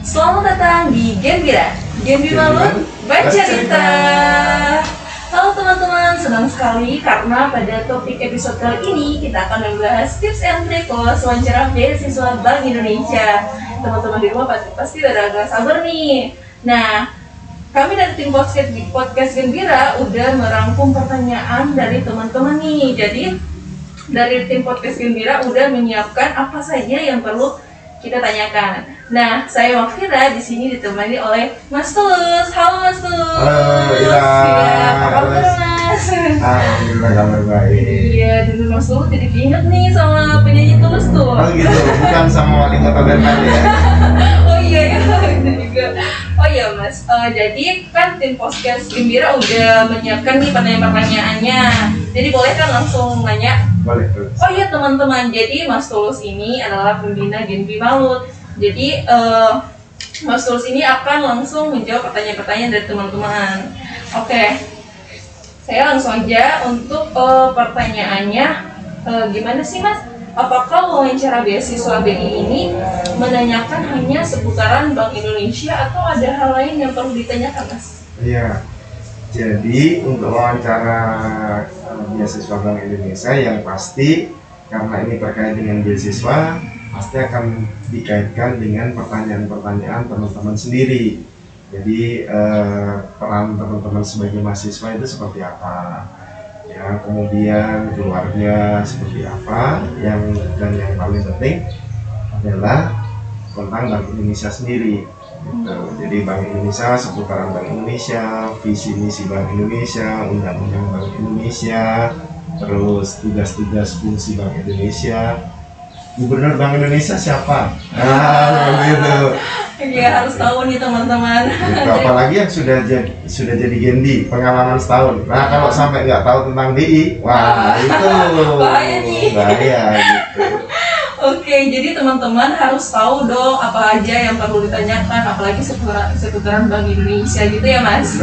Selamat datang di Gembira, Gembi Malut Baca Cerita. Halo teman-teman, senang sekali karena pada topik episode kali ini kita akan membahas tips and trick wawancara beasiswa Bank Indonesia. Teman-teman di rumah pasti udah agak sabar nih. Nah, kami dari tim podcast Gembira udah merangkum pertanyaan dari teman-teman nih. Jadi dari tim podcast Gembira udah menyiapkan apa saja yang perlu kita tanyakan. Nah, saya Mafira di sini ditemani oleh Mas Tulus. Halo Mas Tulus. Halo Ira. Apa kabar Mas? Alhamdulillah kabar baik. Iya, dulu Mas Tulus jadi diinget nih sama penyanyi Tulus tuh. Oh gitu, bukan sama wali kota Bandung ya? Oh iya ya, itu juga. Oh iya Mas, jadi kan tim podcast Gembira udah menyiapkan nih pertanyaan-pertanyaannya. Jadi boleh kan langsung nanya? Boleh terus. Oh iya teman-teman, jadi Mas Tulus ini adalah pembina Gembi Malut. Jadi Mas Tulus ini akan langsung menjawab pertanyaan-pertanyaan dari teman-teman. Oke, saya langsung aja untuk pertanyaannya. Gimana sih Mas? Apakah wawancara beasiswa BI ini menanyakan hanya seputaran Bank Indonesia atau ada hal lain yang perlu ditanyakan Mas? Iya. Jadi untuk wawancara beasiswa Bank Indonesia yang pasti karena ini terkait dengan beasiswa pasti akan dikaitkan dengan pertanyaan-pertanyaan teman-teman sendiri. Jadi peran teman-teman sebagai mahasiswa itu seperti apa? Ya, kemudian keluarga seperti apa? Dan yang paling penting adalah tentang Bank Indonesia sendiri. Gitu. Jadi Bank Indonesia, seputaran Bank Indonesia, visi misi Bank Indonesia, undang-undang Bank Indonesia, terus tugas-tugas fungsi Bank Indonesia. Gubernur Bank Indonesia siapa? Begitu. Iya, harus tahu nih teman-teman. Gitu. Apalagi yang sudah jadi Gendi, pengalaman setahun. Nah, kalau sampai nggak tahu tentang BI, wah itu bahaya nih. Bahaya gitu. Oke, jadi teman-teman harus tahu dong apa aja yang perlu ditanyakan, apalagi seputaran Bank Indonesia gitu ya Mas.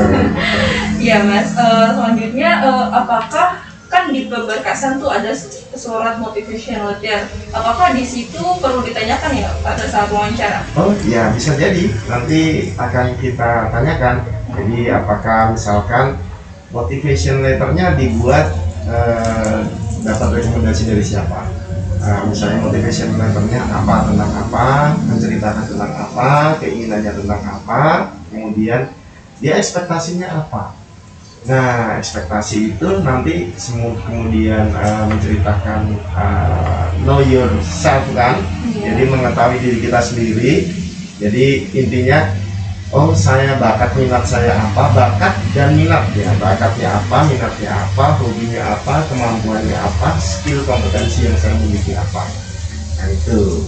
Iya Mas. Selanjutnya, apakah kan di pemberkasan tuh ada surat motivation letter? Apakah di situ perlu ditanyakan ya pada saat wawancara? Oh iya, bisa jadi nanti akan kita tanyakan. Jadi apakah misalkan motivation letternya dibuat dapat rekomendasi dari siapa? Misalnya motivation letternya apa, tentang apa, menceritakan tentang apa, keinginannya tentang apa, kemudian dia ekspektasinya apa. Nah, ekspektasi itu nanti kemudian menceritakan know yourself kan, jadi mengetahui diri kita sendiri. Jadi intinya, oh saya bakat minat saya apa, bakat dan minat ya, bakatnya apa, minatnya apa, hobinya apa, kemampuannya apa, skill kompetensi yang saya miliki apa. Nah itu.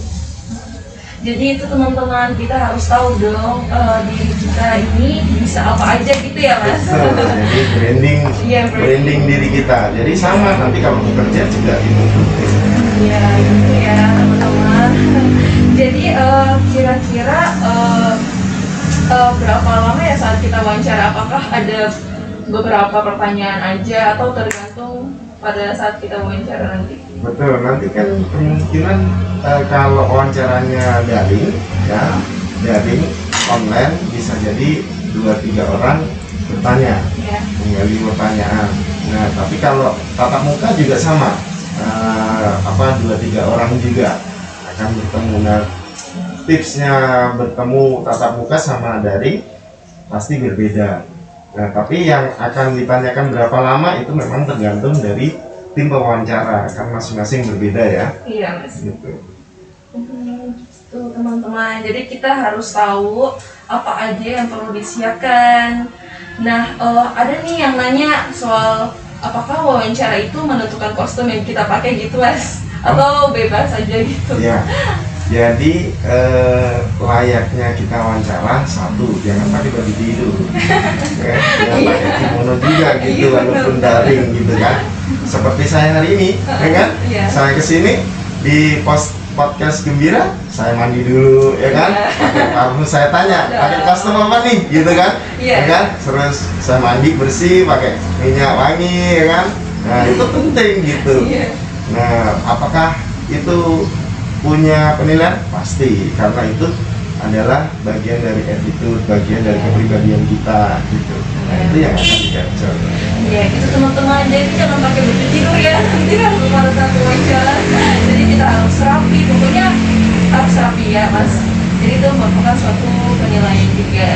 Jadi itu teman-teman, kita harus tahu dong diri kita ini bisa apa aja gitu ya Mas. Betul, jadi branding diri kita. Jadi sama nanti kalau bekerja juga itu. Iya gitu ya teman-teman. Jadi kira-kira berapa lama ya saat kita wawancara? Apakah ada beberapa pertanyaan aja atau tergantung pada saat kita wawancara nanti? Betul, nanti kan kemungkinan kalau wawancaranya daring online bisa jadi 2-3 orang bertanya, menggali pertanyaan. Nah, tapi kalau tatap muka juga sama, 2-3 orang juga akan bertemu. Nah, tipsnya bertemu tatap muka sama daring pasti berbeda. Nah, tapi yang akan ditanyakan berapa lama itu memang tergantung dari tim pewawancara, kan masing-masing berbeda ya. Iya Mas. Gitu. Tuh teman-teman, jadi kita harus tahu apa aja yang perlu disiapkan. Nah, ada nih yang nanya soal apakah wawancara itu menentukan kostum yang kita pakai gitu Mas? Atau bebas aja gitu? Ya, jadi layaknya kita wawancara, satu, jangan pakai baju tidur, jangan pakai kimono juga gitu, walaupun daring gitu kan. Seperti saya hari ini, ya kan? Saya kesini di podcast Gembira, saya mandi dulu, ya kan? Pakai parfum, saya tanya, pakai kostum apa nih, gitu kan? Ya kan? Terus saya mandi bersih, pakai minyak wangi, ya kan? Nah itu penting gitu. Nah apakah itu punya penilaian? Pasti, karena itu adalah bagian dari attitude, bagian dari kepribadian kita gitu. Nah, itu yang akan di capture. Iya gitu teman-teman, jadi jangan pakai baju tidur ya, nanti kan pada saat wawancara. Jadi kita harus rapi, pokoknya harus rapi ya mas. Jadi itu merupakan suatu penilaian juga.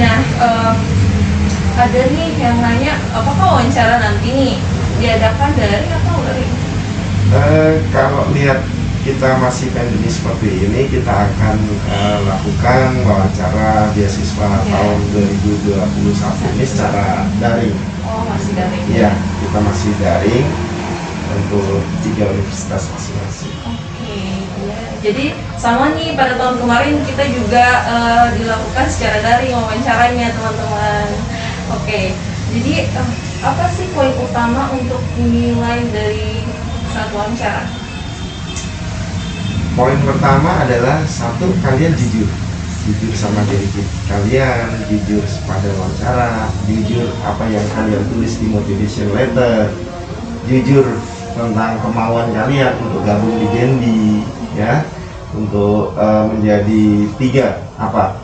Nah ada nih yang nanya, apakah wawancara nanti nih diadakan daring atau daring? Kalau lihat kita masih pandemi seperti ini, kita akan lakukan wawancara beasiswa tahun 2021 ini secara daring. Oh, masih daring? Iya, kita masih daring untuk 3 universitas masing-masing. Oke, ya. Jadi sama nih pada tahun kemarin kita juga dilakukan secara daring wawancaranya teman-teman. Oke, jadi apa sih poin utama untuk menilai dari satu wawancara? Poin pertama adalah satu, kalian jujur sama diri kalian, jujur pada wawancara, jujur apa yang kalian tulis di motivation letter, jujur tentang kemauan kalian untuk gabung di Genbi, ya, untuk menjadi 3 apa?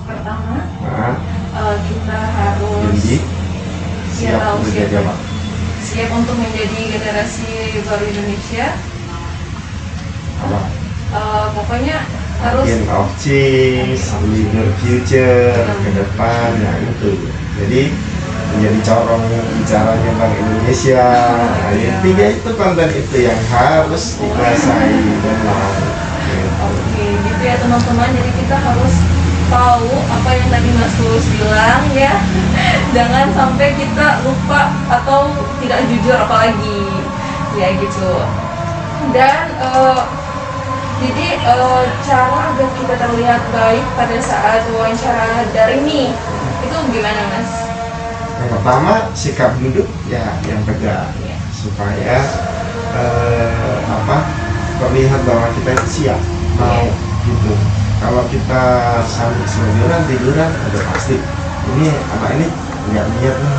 Pertama, kita harus Genbi siap menjadi apa? Siap untuk menjadi generasi baru Indonesia. Apa? Pokoknya harus Agent of change, leader future ke depan, ya itu. Jadi menjadi corong bicaranya Bank Indonesia. Nah, yang 3 itu konten itu yang harus dikuasai dan mau. Oke, gitu ya teman-teman. Jadi kita harus tahu apa yang tadi Mas Tulus bilang ya. Jangan sampai kita lupa atau tidak jujur apalagi. Ya gitu. Dan jadi cara agar kita terlihat baik pada saat wawancara daring nih, itu gimana Mas? Yang pertama, sikap duduk ya yang tegak, supaya terlihat bahwa kita itu siap mau gitu. Kalau kita sambil tiduran udah pasti ini anak ini nggak niat nih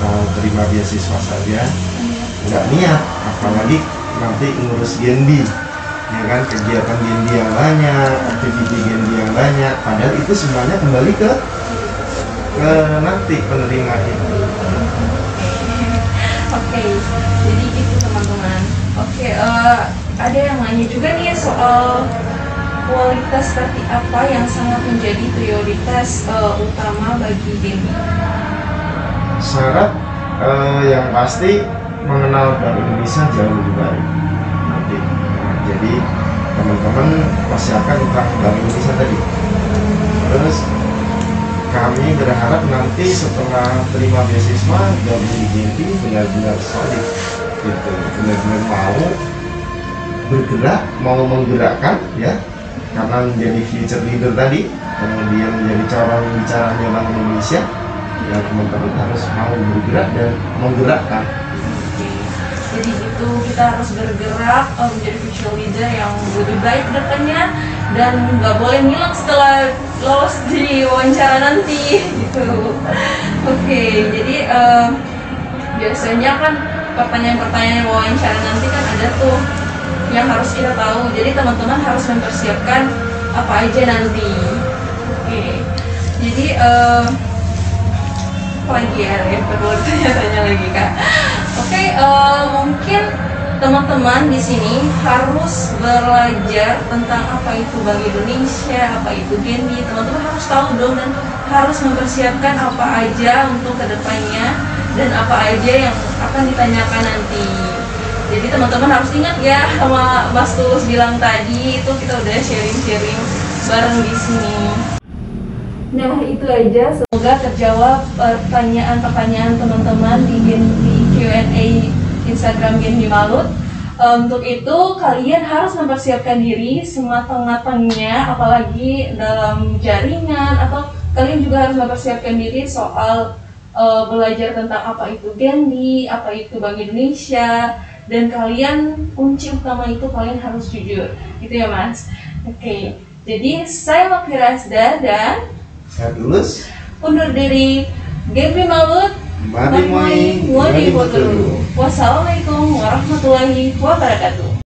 mau terima beasiswa saja, nggak niat, apalagi nanti ngurus Genbi, ya kan, kegiatan Genbi yang banyak, aktiviti Genbi yang banyak, padahal itu semuanya kembali ke nanti penerima itu. Oke, jadi gitu teman-teman. Oke, ada yang nanya juga nih soal kualitas seperti apa yang sangat menjadi prioritas utama bagi Genbi. Syarat yang pasti mengenal Bank Indonesia jauh lebih baik nanti. Nah, jadi teman-teman persiapkan tentang Bank Indonesia tadi. Terus kami berharap nanti setelah terima beasiswa gabung di Genbi benar-benar solid gitu, benar-benar mau bergerak, mau menggerakkan ya, karena menjadi future leader tadi, kemudian menjadi corong bicaranya Bank Indonesia, ya teman-teman harus mau bergerak dan menggerakkan. Jadi itu kita harus bergerak menjadi future leader yang lebih baik ke depannya, dan nggak boleh ngilang setelah lolos di wawancara nanti gitu. Oke, jadi biasanya kan pertanyaan-pertanyaan wawancara nanti kan ada tuh yang harus kita tahu. Jadi teman-teman harus mempersiapkan apa aja nanti. Oke, jadi apa lagi ya perlu tanya-tanya lagi Kak. Oke, mungkin teman-teman di sini harus belajar tentang apa itu Bank Indonesia, apa itu Genbi. Teman-teman harus tahu dong dan harus mempersiapkan apa aja untuk kedepannya dan apa aja yang akan ditanyakan nanti. Jadi teman-teman harus ingat ya sama Mas Tulus bilang tadi, itu kita udah sharing-sharing bareng di sini. Nah itu aja, semoga terjawab pertanyaan-pertanyaan teman-teman di Q&A Instagram Genbi Malut. Untuk itu kalian harus mempersiapkan diri sematang-matangnya, apalagi dalam jaringan, atau kalian juga harus mempersiapkan diri soal belajar tentang apa itu Genbi, apa itu Bank Indonesia, dan kalian kunci utama itu kalian harus jujur, gitu ya Mas. Oke, jadi saya Makfi Rasda dan saya Tulus undur diri. Genbi Malut, Mari Wassalamualaikum warahmatullahi wabarakatuh.